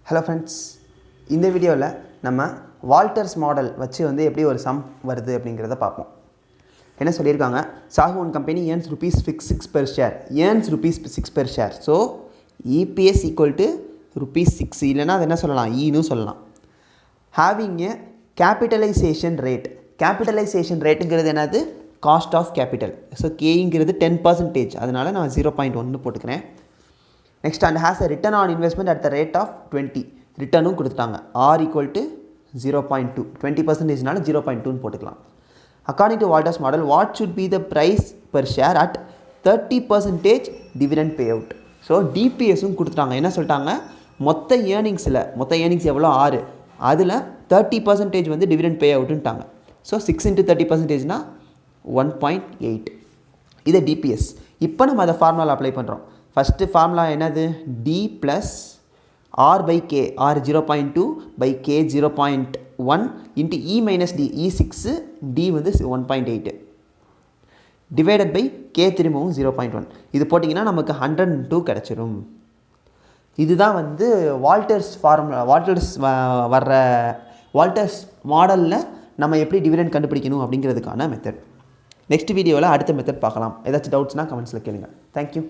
Hello friends, இந்த வீடியோவில் நம்ம வால்டர்ஸ் மாடல் வச்சு வந்து எப்படி ஒரு சம் வருது அப்படிங்கிறத பார்ப்போம். என்ன சொல்லியிருக்காங்க, Shagun company earns ₹6 per share, earns ₹6 per share. So EPS equal to ₹6, இல்லைனா அது என்ன சொல்லலாம், ஈன்னு சொல்லலாம். ஹேவிங் ஏ கேபிட்டலைசேஷன் ரேட்டுங்கிறது என்னது, காஸ்ட் ஆஃப் கேபிட்டல். ஸோ கேங்கிறது 10%, அதனால் நான் 0.1 போட்டுக்கிறேன். Next, and has a return on investment at the rate of 20. ரிட்டர்னும் கொடுத்துட்டாங்க, R equal to 0.2. 20%னால 0.2 போட்டுக்கலாம். According to Walters model, what should be the price per share at 30% dividend payout? So டிபிஎஸும் கொடுத்துட்டாங்க. என்ன சொல்லிட்டாங்க, மொத்த earnings எவ்வளோ 6, அதில் 30% வந்து டிவிடெண்ட் பே அவுட்டுன்ட்டாங்க. ஸோ 6 into 30%னா 1.8. இது டிபிஎஸ். இப்போ நம்ம அதை ஃபார்முலா அப்ளை பண்ணுறோம். ஃபஸ்ட்டு ஃபார்முலா என்னது, D + R by K, R 0.2 by K 0.1 into E minus D, E 6, D வந்து 1.8 டிவைடட் பை K திரும்பவும் 0.1. இது போட்டிங்கன்னா நமக்கு 102 கிடச்சிரும். இதுதான் வந்து வால்டர்ஸ் ஃபார்முலா. வால்டர்ஸ் மாடலில் நம்ம எப்படி டிவிடெண்ட் கண்டுபிடிக்கணும் அப்படிங்கிறதுக்கான மெத்தட். நெக்ஸ்ட் வீடியோவில் அடுத்த மெத்தட் பார்க்கலாம். ஏதாச்சும் டவுட்ஸ்னால் கமெண்ட்ஸில் கேளுங்க. தேங்க்யூ.